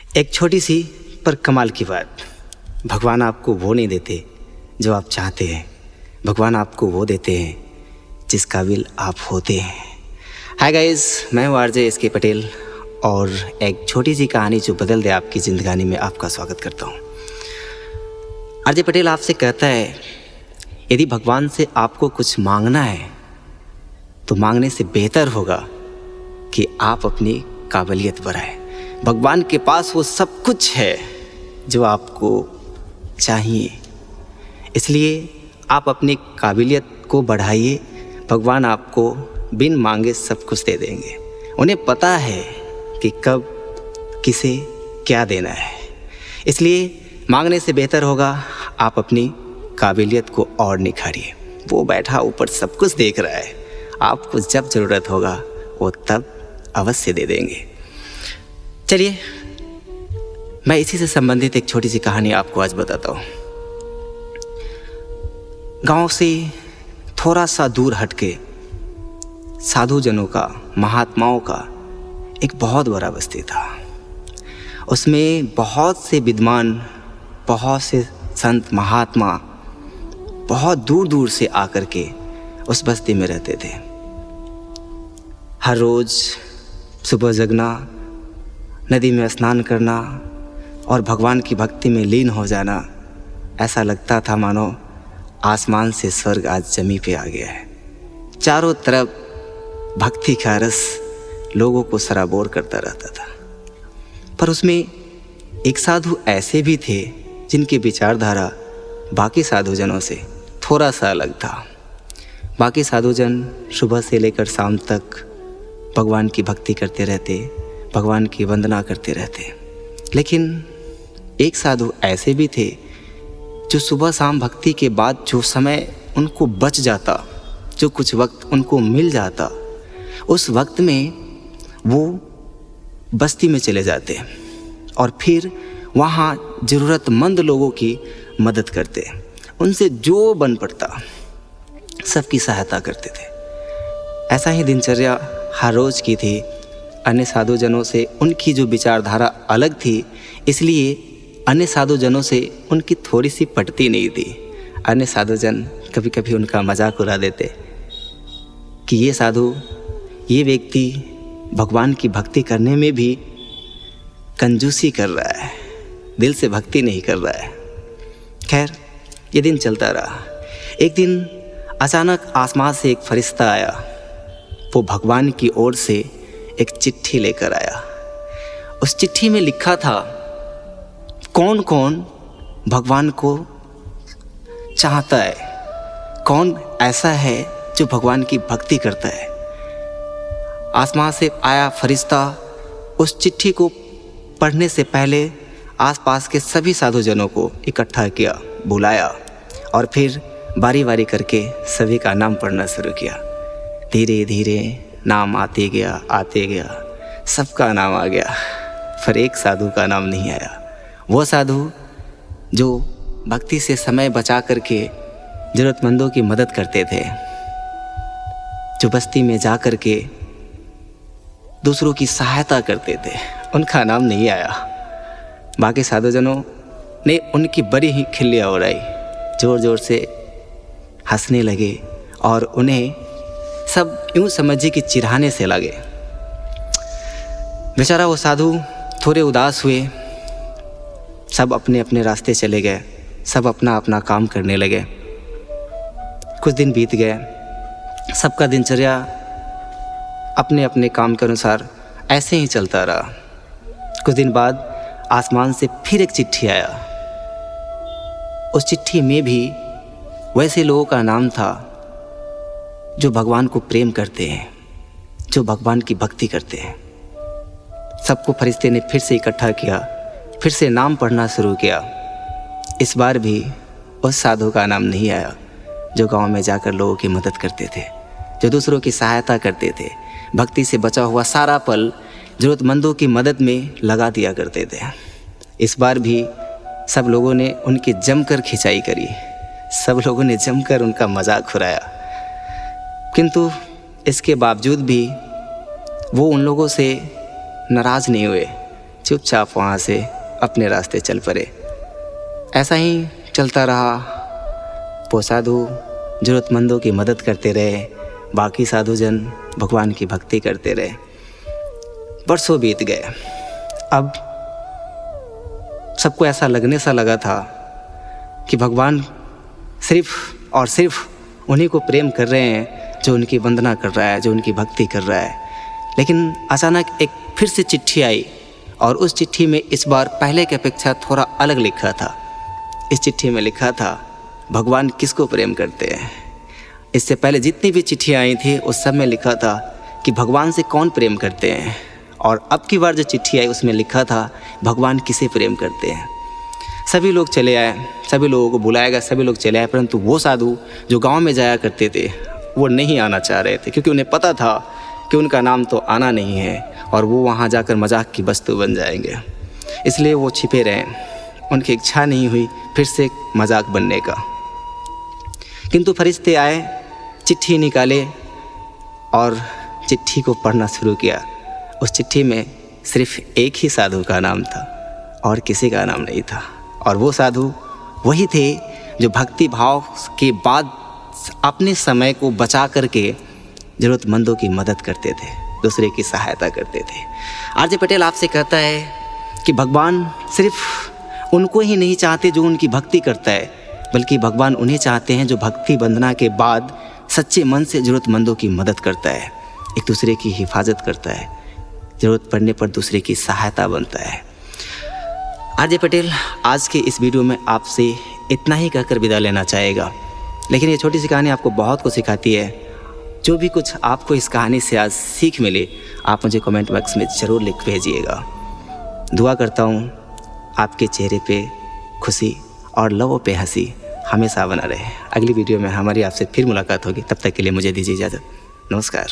एक छोटी सी पर कमाल की बात, भगवान आपको वो नहीं देते जो आप चाहते हैं, भगवान आपको वो देते हैं जिस काबिल आप होते हैं। हाय गाइस, मैं हूँ आरजे एसके पटेल और एक छोटी सी कहानी जो बदल दे आपकी ज़िंदगानी में आपका स्वागत करता हूँ। आरजे पटेल आपसे कहता है, यदि भगवान से आपको कुछ मांगना है तो मांगने से बेहतर होगा कि आप अपनी काबिलियत बढ़ाएं। भगवान के पास वो सब कुछ है जो आपको चाहिए, इसलिए आप अपनी काबिलियत को बढ़ाइए। भगवान आपको बिन मांगे सब कुछ दे देंगे। उन्हें पता है कि कब किसे क्या देना है, इसलिए मांगने से बेहतर होगा आप अपनी काबिलियत को और निखारिए। वो बैठा ऊपर सब कुछ देख रहा है, आपको जब ज़रूरत होगा वो तब अवश्य दे देंगे। चलिए, मैं इसी से संबंधित एक छोटी सी कहानी आपको आज बताता हूँ। गांव से थोड़ा सा दूर हटके साधुजनों का, महात्माओं का एक बहुत बड़ा बस्ती था। उसमें बहुत से विद्वान, बहुत से संत महात्मा बहुत दूर दूर से आकर के उस बस्ती में रहते थे। हर रोज़ सुबह जगना, नदी में स्नान करना और भगवान की भक्ति में लीन हो जाना, ऐसा लगता था मानो आसमान से स्वर्ग आज जमी पे आ गया है। चारों तरफ भक्ति का रस लोगों को सराबोर करता रहता था। पर उसमें एक साधु ऐसे भी थे जिनकी विचारधारा बाकी साधुजनों से थोड़ा सा अलग था। बाकी साधुजन सुबह से लेकर शाम तक भगवान की भक्ति करते रहते, भगवान की वंदना करते रहते। लेकिन एक साधु ऐसे भी थे जो सुबह शाम भक्ति के बाद जो समय उनको बच जाता, जो कुछ वक्त उनको मिल जाता, उस वक्त में वो बस्ती में चले जाते और फिर वहाँ ज़रूरतमंद लोगों की मदद करते। उनसे जो बन पड़ता सबकी सहायता करते थे। ऐसा ही दिनचर्या हर रोज़ की थी। अन्य साधुजनों से उनकी जो विचारधारा अलग थी, इसलिए अन्य साधुजनों से उनकी थोड़ी सी पटती नहीं थी। अन्य साधुजन कभी कभी उनका मजाक उड़ा देते कि ये साधु, ये व्यक्ति भगवान की भक्ति करने में भी कंजूसी कर रहा है, दिल से भक्ति नहीं कर रहा है। खैर, ये दिन चलता रहा। एक दिन अचानक आसमान से एक फरिश्ता आया। वो भगवान की ओर से एक चिट्ठी लेकर आया। उस चिट्ठी में लिखा था, कौन कौन भगवान को चाहता है, कौन ऐसा है जो भगवान की भक्ति करता है। आसमान से आया फरिश्ता उस चिट्ठी को पढ़ने से पहले आसपास के सभी साधुजनों को इकट्ठा किया, बुलाया और फिर बारी बारी करके सभी का नाम पढ़ना शुरू किया। धीरे धीरे नाम आते गया, सबका नाम आ गया, पर एक साधु का नाम नहीं आया। वो साधु जो भक्ति से समय बचा करके ज़रूरतमंदों की मदद करते थे, जो बस्ती में जा कर के दूसरों की सहायता करते थे, उनका नाम नहीं आया। बाकी साधुजनों ने उनकी बड़ी ही खिल्लियाँ उड़ाई, ज़ोर ज़ोर से हंसने लगे और उन्हें सब यूँ समझिए कि चिढ़ाने से लगे। बेचारा वो साधु थोड़े उदास हुए, सब अपने अपने रास्ते चले गए, सब अपना अपना काम करने लगे। कुछ दिन बीत गए, सबका दिनचर्या अपने अपने काम के अनुसार ऐसे ही चलता रहा। कुछ दिन बाद आसमान से फिर एक चिट्ठी आया। उस चिट्ठी में भी वैसे लोगों का नाम था जो भगवान को प्रेम करते हैं, जो भगवान की भक्ति करते हैं। सबको फरिश्ते ने फिर से इकट्ठा किया, फिर से नाम पढ़ना शुरू किया। इस बार भी उस साधु का नाम नहीं आया जो गांव में जाकर लोगों की मदद करते थे, जो दूसरों की सहायता करते थे, भक्ति से बचा हुआ सारा पल ज़रूरतमंदों की मदद में लगा दिया करते थे। इस बार भी सब लोगों ने उनकी जमकर खिंचाई करी, सब लोगों ने जमकर उनका मजाक उड़ाया। किंतु इसके बावजूद भी वो उन लोगों से नाराज़ नहीं हुए चुपचाप वहाँ से अपने रास्ते चल पड़े। ऐसा ही चलता रहा। वो साधु ज़रूरतमंदों की मदद करते रहे, बाकी साधुजन भगवान की भक्ति करते रहे। बरसों बीत गए। अब सबको ऐसा लगने सा लगा था कि भगवान सिर्फ और सिर्फ उन्हीं को प्रेम कर रहे हैं जो उनकी वंदना कर रहा है, जो उनकी भक्ति कर रहा है। लेकिन अचानक एक फिर से चिट्ठी आई और उस चिट्ठी में इस बार पहले की अपेक्षा थोड़ा अलग लिखा था। इस चिट्ठी में लिखा था भगवान किसको प्रेम करते हैं। इससे पहले जितनी भी चिट्ठियाँ आई थी उस सब में लिखा था कि भगवान से कौन प्रेम करते हैं, और अब की बार जो चिट्ठी आई उसमें लिखा था भगवान किसे प्रेम करते हैं। सभी लोग चले आए, सभी लोगों को बुलाया गया, सभी लोग चले आए, परंतु वो साधु जो गांव में जाया करते थे वो नहीं आना चाह रहे थे, क्योंकि उन्हें पता था कि उनका नाम तो आना नहीं है और वो वहाँ जाकर मजाक की वस्तु बन जाएंगे। इसलिए वो छिपे रहे। उनकी इच्छा नहीं हुई फिर से मजाक बनने का। किंतु फरिश्ते आए, चिट्ठी निकाले और चिट्ठी को पढ़ना शुरू किया। उस चिट्ठी में सिर्फ एक ही साधु का नाम था और किसी का नाम नहीं था, और वो साधु वही थे जो भक्ति भाव के बाद अपने समय को बचा करके ज़रूरतमंदों की मदद करते थे, दूसरे की सहायता करते थे। आर.जे. पटेल आपसे कहता है कि भगवान सिर्फ उनको ही नहीं चाहते जो उनकी भक्ति करता है, बल्कि भगवान उन्हें चाहते हैं जो भक्ति वंदना के बाद सच्चे मन से ज़रूरतमंदों की मदद करता है, एक दूसरे की हिफाजत करता है, ज़रूरत पड़ने पर दूसरे की सहायता बनता है। आर.जे. पटेल आज के इस वीडियो में आपसे इतना ही कहकर विदा लेना चाहेगा, लेकिन ये छोटी सी कहानी आपको बहुत कुछ सिखाती है। जो भी कुछ आपको इस कहानी से आज सीख मिले आप मुझे कमेंट बॉक्स में ज़रूर लिख भेजिएगा। दुआ करता हूँ आपके चेहरे पे खुशी और लबों पे हंसी हमेशा बना रहे। अगली वीडियो में हमारी आपसे फिर मुलाकात होगी, तब तक के लिए मुझे दीजिए इजाज़त। नमस्कार।